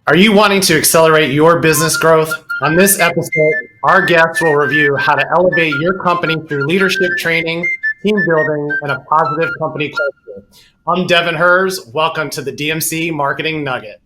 Are you wanting to accelerate your business growth? On this episode, our guests will review how to elevate your company through leadership training, team building, and a positive company culture. I'm Devin Herz. Welcome to the DMC Marketing Nugget.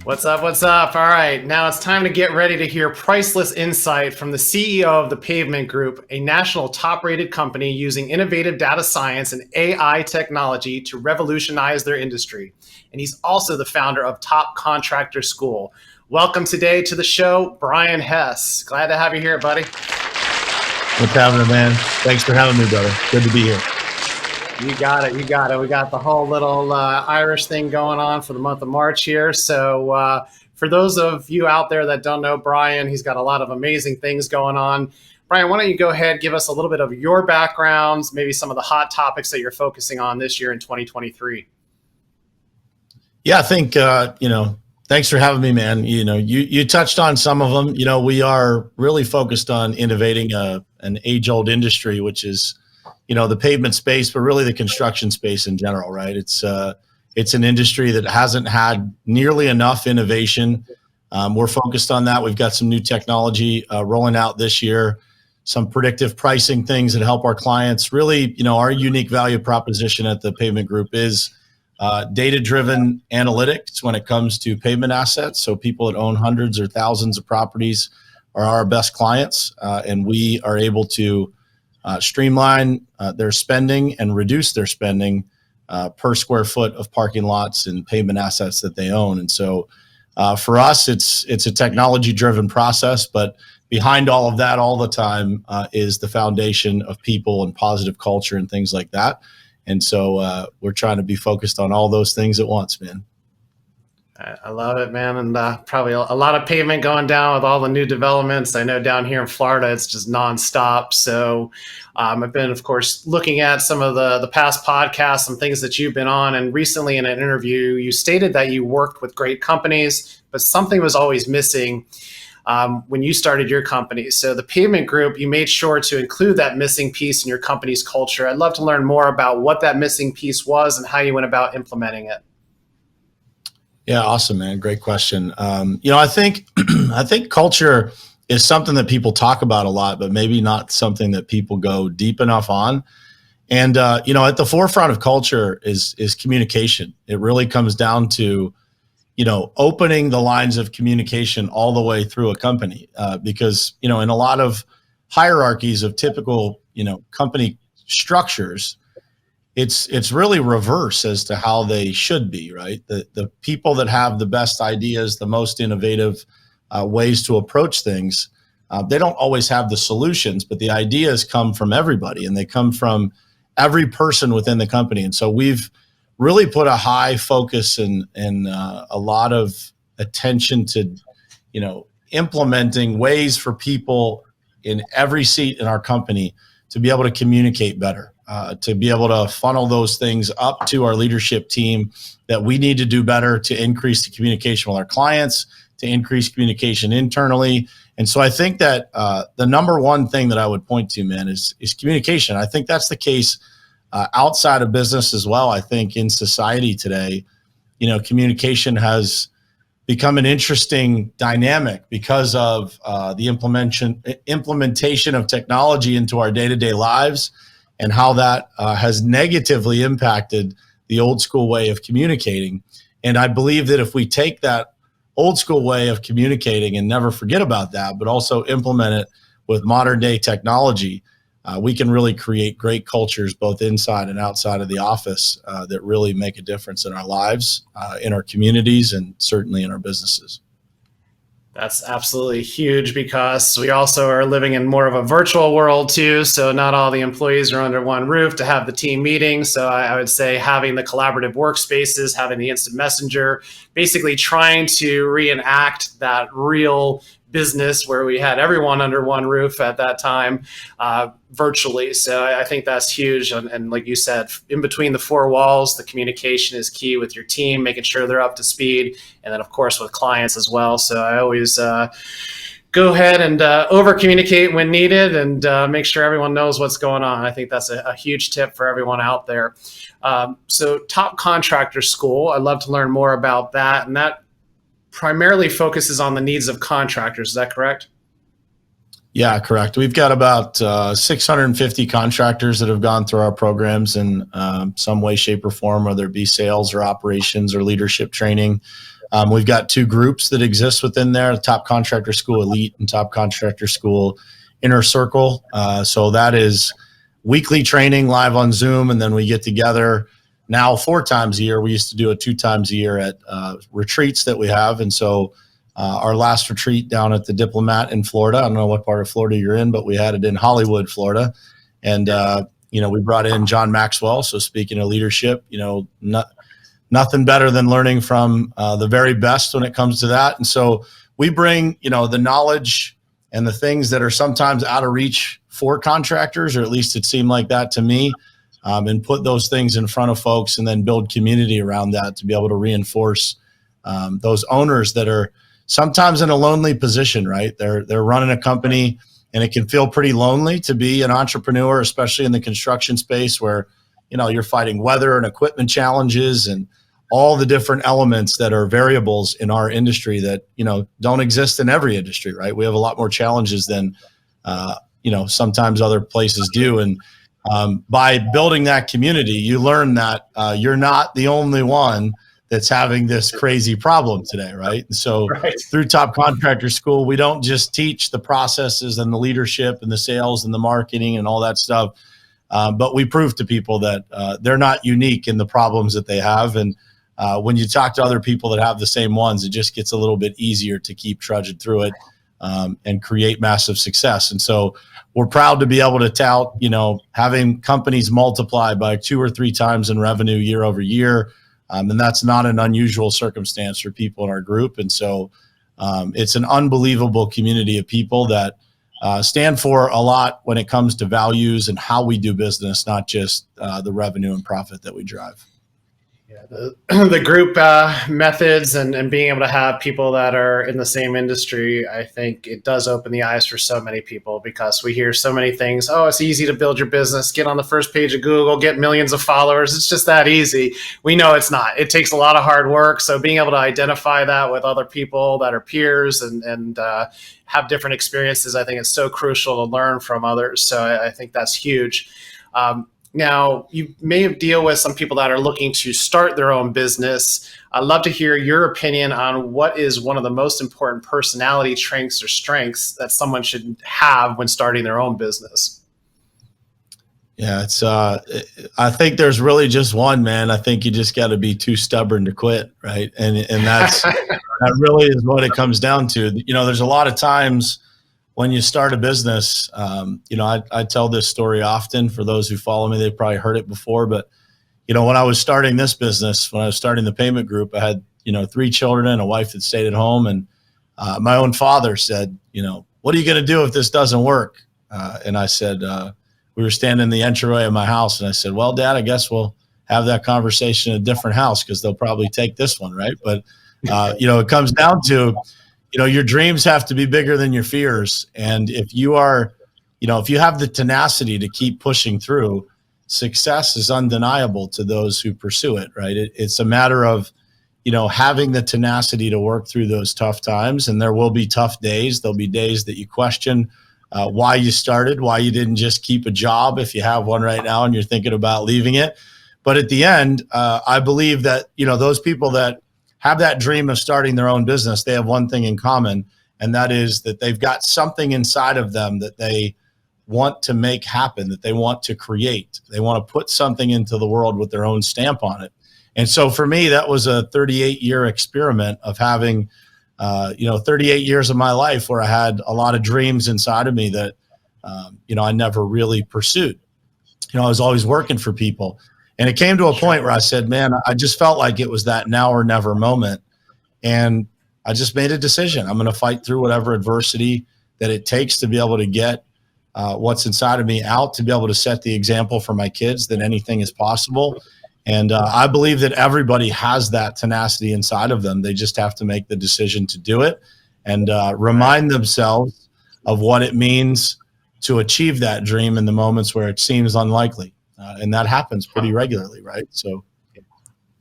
What's up? What's up? All right, now it's time to get ready to hear priceless insight from the CEO of the Pavement Group, a national top-rated company using innovative data science and AI technology to revolutionize their industry. And he's also the founder of Top Contractor School. Welcome today to the show, Brian Hess. Glad to have you here, buddy. What's happening, man? Thanks for having me, brother. Good to be here. You got it. We got the whole little Irish thing going on for the month of March here. So for those of you out there that don't know Brian, he's got a lot of amazing things going on. Brian, why don't you go ahead, give us a little bit of your backgrounds, maybe some of the hot topics that you're focusing on this year in 2023. Yeah, I think, thanks for having me, man. You touched on some of them. We are really focused on innovating an age-old industry, which is the pavement space, but really the construction space in general, right? It's an industry that hasn't had nearly enough innovation. We're focused on that. We've got some new technology rolling out this year, some predictive pricing things that help our clients. Really, our unique value proposition at the Pavement Group is data-driven analytics when it comes to pavement assets. So people that own hundreds or thousands of properties are our best clients, and we are able to streamline their spending and reduce their spending per square foot of parking lots and pavement assets that they own. And so for us, it's a technology-driven process, but behind all of that all the time is the foundation of people and positive culture and things like that. And so we're trying to be focused on all those things at once, man. I love it, man. And probably a lot of pavement going down with all the new developments. I know down here in Florida, it's just nonstop. So I've been, of course, looking at some of the past podcasts, some things that you've been on. And recently in an interview, you stated that you worked with great companies, but something was always missing when you started your company. So the Pavement Group, you made sure to include that missing piece in your company's culture. I'd love to learn more about what that missing piece was and how you went about implementing it. Yeah, awesome, man. Great question. I think culture is something that people talk about a lot, but maybe not something that people go deep enough on. And at the forefront of culture is communication. It really comes down to opening the lines of communication all the way through a company, because in a lot of hierarchies of typical company structures, it's really reverse as to how they should be, right? The people that have the best ideas, the most innovative ways to approach things, they don't always have the solutions, but the ideas come from everybody and they come from every person within the company. And so we've really put a high focus and a lot of attention to, implementing ways for people in every seat in our company to be able to communicate better. To be able to funnel those things up to our leadership team that we need to do better to increase the communication with our clients, to increase communication internally. And so I think that the number one thing that I would point to, man, is communication. I think that's the case outside of business as well. I think in society today, communication has become an interesting dynamic because of the implementation of technology into our day-to-day lives, and how that has negatively impacted the old school way of communicating. And I believe that if we take that old school way of communicating and never forget about that, but also implement it with modern day technology, we can really create great cultures both inside and outside of the office that really make a difference in our lives, in our communities, and certainly in our businesses. That's absolutely huge because we also are living in more of a virtual world too. So not all the employees are under one roof to have the team meetings. So I would say having the collaborative workspaces, having the instant messenger, basically trying to reenact that real business where we had everyone under one roof at that time, virtually. So I think that's huge. And like you said, in between the four walls, the communication is key with your team, making sure they're up to speed. And then, of course, with clients as well. So I always go ahead and over communicate when needed and make sure everyone knows what's going on. I think that's a huge tip for everyone out there. So Top Contractor School, I'd love to learn more about that. And that primarily focuses on the needs of contractors. Is that correct? Yeah, correct. We've got about 650 contractors that have gone through our programs in some way, shape, or form, whether it be sales or operations or leadership training. We've got two groups that exist within there, Top Contractor School Elite and Top Contractor School Inner Circle. So that is weekly training live on Zoom, and then we get together now 4 times a year. We used to do it 2 times a year at retreats that we have. And so our last retreat down at the Diplomat in Florida, I don't know what part of Florida you're in, but we had it in Hollywood, Florida. And, we brought in John Maxwell. So speaking of leadership, nothing better than learning from the very best when it comes to that. And so we bring, the knowledge and the things that are sometimes out of reach for contractors, or at least it seemed like that to me, and put those things in front of folks and then build community around that to be able to reinforce those owners that are sometimes in a lonely position, right? They're running a company and it can feel pretty lonely to be an entrepreneur, especially in the construction space where, you're fighting weather and equipment challenges and all the different elements that are variables in our industry that, don't exist in every industry, right? We have a lot more challenges than, sometimes other places do. And by building that community, you learn that you're not the only one that's having this crazy problem today, right? And so through Top Contractor School, we don't just teach the processes and the leadership and the sales and the marketing and all that stuff, but we prove to people that they're not unique in the problems that they have. And when you talk to other people that have the same ones, it just gets a little bit easier to keep trudging through it and create massive success. And so we're proud to be able to tout, having companies multiply by 2 or 3 times in revenue year over year. And that's not an unusual circumstance for people in our group. And so it's an unbelievable community of people that stand for a lot when it comes to values and how we do business, not just the revenue and profit that we drive. Yeah, the group methods and being able to have people that are in the same industry, I think it does open the eyes for so many people because we hear so many things. Oh, it's easy to build your business, get on the first page of Google, get millions of followers. It's just that easy. We know it's not. It takes a lot of hard work. So being able to identify that with other people that are peers and have different experiences, I think it's so crucial to learn from others. So I think that's huge. Now, you may deal with some people that are looking to start their own business. I'd love to hear your opinion on what is one of the most important personality traits or strengths that someone should have when starting their own business. Yeah, it's. I think there's really just one, man. I think you just got to be too stubborn to quit, right? And that's that really is what it comes down to. There's a lot of times when you start a business, I tell this story often for those who follow me. They've probably heard it before, but, when I was starting this business, when I was starting the payment group, I had, 3 children and a wife that stayed at home. And my own father said, what are you going to do if this doesn't work? And I said, we were standing in the entryway of my house. And I said, well, Dad, I guess we'll have that conversation in a different house because they'll probably take this one, right? But, it comes down to, your dreams have to be bigger than your fears. And if you are, if you have the tenacity to keep pushing through, success is undeniable to those who pursue it, right? It's a matter of, having the tenacity to work through those tough times. And there will be tough days. There'll be days that you question why you started, why you didn't just keep a job if you have one right now and you're thinking about leaving it. But at the end, I believe that, those people that have that dream of starting their own business, they have one thing in common, and that is that they've got something inside of them that they want to make happen, that they want to create. They want to put something into the world with their own stamp on it. And so for me, that was a 38-year experiment of having, 38 years of my life where I had a lot of dreams inside of me that, I never really pursued. I was always working for people. And it came to a point where I said, man, I just felt like it was that now or never moment. And I just made a decision. I'm going to fight through whatever adversity that it takes to be able to get what's inside of me out, to be able to set the example for my kids that anything is possible. And I believe that everybody has that tenacity inside of them. They just have to make the decision to do it and remind themselves of what it means to achieve that dream in the moments where it seems unlikely. And that happens pretty regularly, right? So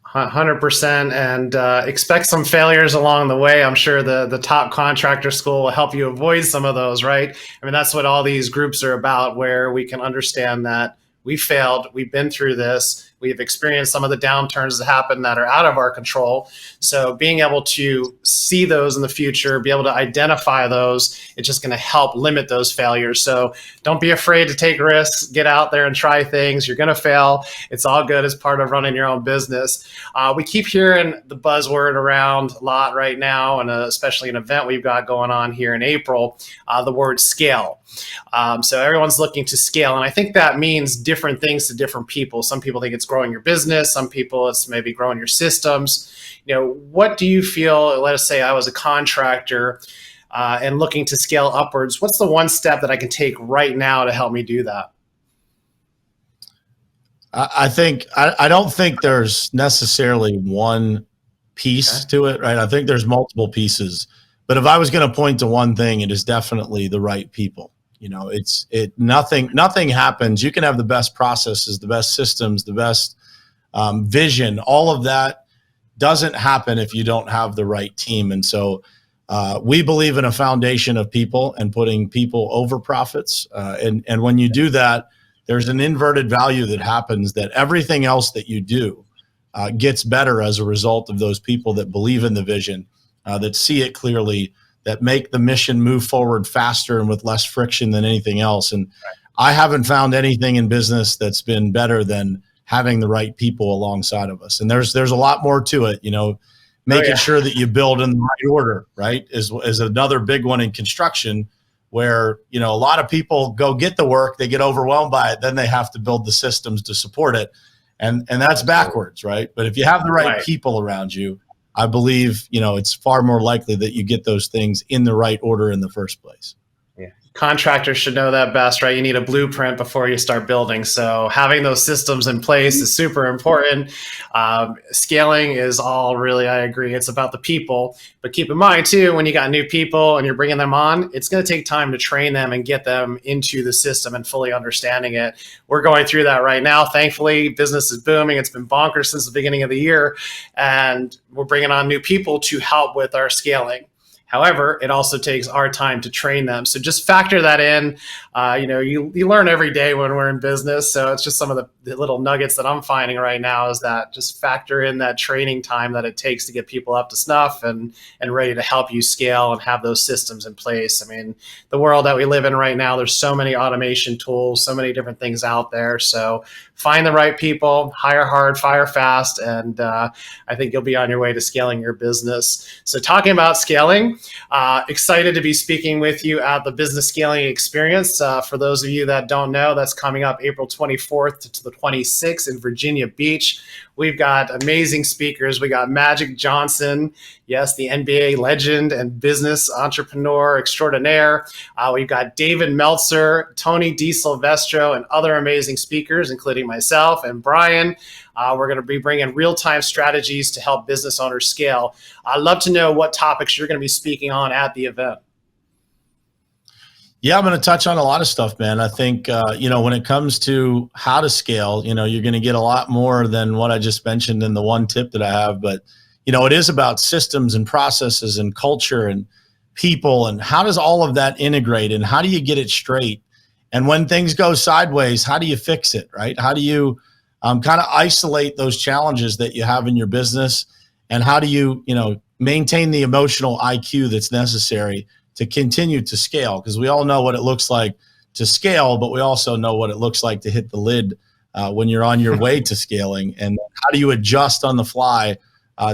100%, and expect some failures along the way. I'm sure the top contractor school will help you avoid some of those, right? I mean, that's what all these groups are about, where we can understand that we failed, we've been through this, we've experienced some of the downturns that happen that are out of our control. So being able to see those in the future, be able to identify those, it's just going to help limit those failures. So don't be afraid to take risks, get out there and try things. You're going to fail. It's all good as part of running your own business. We keep hearing the buzzword around a lot right now, and especially an event we've got going on here in April, the word scale. So everyone's looking to scale. And I think that means different things to different people. Some people think it's growing your business. Some people it's maybe growing your systems. What do you feel, let us say I was a contractor and looking to scale upwards, what's the one step that I can take right now to help me do that? I don't think there's necessarily one piece to it, right? I think there's multiple pieces. But if I was going to point to one thing, it is definitely the right people. Nothing happens. You can have the best processes, the best systems, the best vision. All of that doesn't happen if you don't have the right team. And so we believe in a foundation of people and putting people over profits. And when you do that, there's an inverted value that happens, that everything else that you do gets better as a result of those people that believe in the vision, that see it clearly, that make the mission move forward faster and with less friction than anything else. And I haven't found anything in business that's been better than having the right people alongside of us. And there's a lot more to it, making sure that you build in the right order, right? Is another big one in construction, where, a lot of people go get the work, they get overwhelmed by it, then they have to build the systems to support it. And that's backwards, right? But if you have the right people around you, I believe, it's far more likely that you get those things in the right order in the first place. Yeah. Contractors should know that best, right? You need a blueprint before you start building. So having those systems in place is super important. Scaling is all really, I agree, it's about the people. But keep in mind, too, when you got new people and you're bringing them on, it's going to take time to train them and get them into the system and fully understanding it. We're going through that right now. Thankfully, business is booming. It's been bonkers since the beginning of the year. And we're bringing on new people to help with our scaling. However, it also takes our time to train them. So just factor that in. You learn every day when we're in business. So it's just some of the little nuggets that I'm finding right now, is that just factor in that training time that it takes to get people up to snuff and ready to help you scale and have those systems in place. I mean, the world that we live in right now, there's so many automation tools, so many different things out there. So find the right people, hire hard, fire fast, and I think you'll be on your way to scaling your business. So talking about scaling, excited to be speaking with you at the Business Scaling Experience. For those of you that don't know, that's coming up April 24th to the 26th in Virginia Beach. We've got amazing speakers. We got Magic Johnson, yes, the NBA legend and business entrepreneur extraordinaire. We've got David Meltzer, Tony DiSilvestro, and other amazing speakers, including myself and Brian. We're going to be bringing real-time strategies to help business owners scale. I'd love to know what topics you're going to be speaking on at the event. Yeah, I'm going to touch on a lot of stuff, man. I think, when it comes to how to scale, you're going to get a lot more than what I just mentioned in the one tip that I have. But, it is about systems and processes and culture and people, and how does all of that integrate, and how do you get it straight? And when things go sideways, how do you fix it, right? How do you kind of isolate those challenges that you have in your business? And how do you, maintain the emotional IQ that's necessary to continue to scale? Because we all know what it looks like to scale, but we also know what it looks like to hit the lid when you're on your way to scaling. And how do you adjust on the fly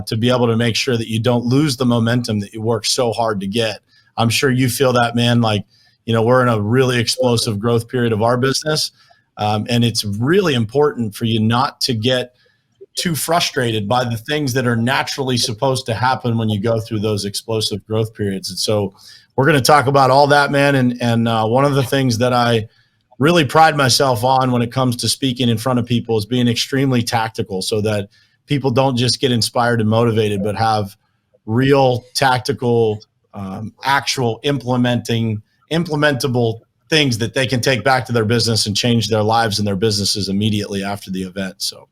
to be able to make sure that you don't lose the momentum that you worked so hard to get? I'm sure you feel that, man. Like, we're in a really explosive growth period of our business. And it's really important for you not to get too frustrated by the things that are naturally supposed to happen when you go through those explosive growth periods. And so we're going to talk about all that, man. And one of the things that I really pride myself on when it comes to speaking in front of people is being extremely tactical, so that people don't just get inspired and motivated, but have real tactical, actual implementable things that they can take back to their business and change their lives and their businesses immediately after the event. So.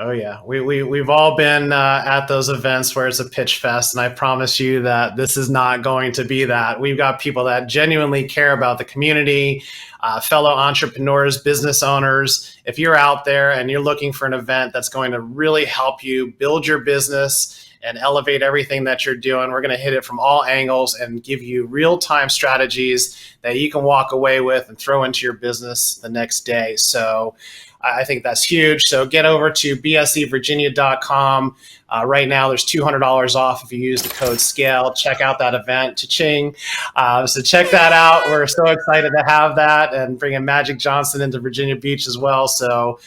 Oh yeah, we've all been at those events where it's a pitch fest, and I promise you that this is not going to be that. We've got people that genuinely care about the community, fellow entrepreneurs, business owners. If you're out there and you're looking for an event that's going to really help you build your business and elevate everything that you're doing, we're going to hit it from all angles and give you real-time strategies that you can walk away with and throw into your business the next day. So I think that's huge. So get over to bsevirginia.com. Right now, there's $200 off if you use the code SCALE. Check out that event, cha-ching. So check that out. We're so excited to have that and bringing Magic Johnson into Virginia Beach as well. So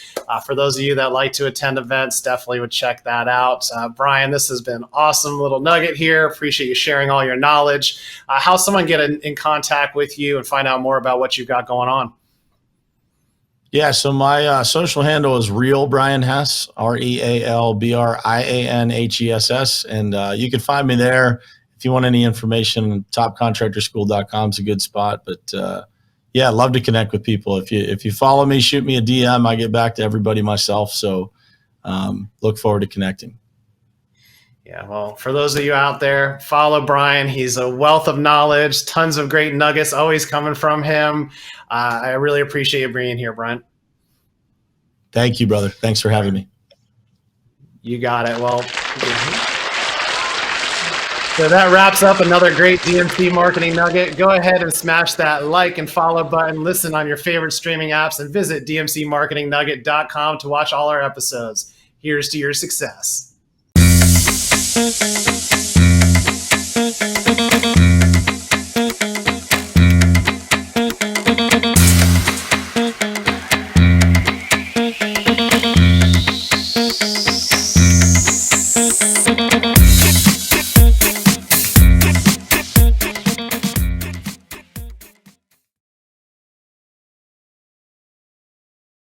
for those of you that like to attend events, definitely would check that out. Brian, this has been an awesome little nugget here. Appreciate you sharing all your knowledge. How someone get in contact with you and find out more about what you've got going on? Yeah, so my social handle is Real Brian Hess, RealBrianHess, and you can find me there if you want any information. Topcontractorschool.com is a good spot, but yeah, love to connect with people. If you follow me, shoot me a DM. I get back to everybody myself, so look forward to connecting. Yeah, well, for those of you out there, follow Brian. He's a wealth of knowledge, tons of great nuggets always coming from him. I really appreciate you being here, Brian. Thank you, brother. Thanks for having me. You got it. Well, so that wraps up another great DMC Marketing Nugget. Go ahead and smash that like and follow button. Listen on your favorite streaming apps and visit dmcmarketingnugget.com to watch all our episodes. Here's to your success.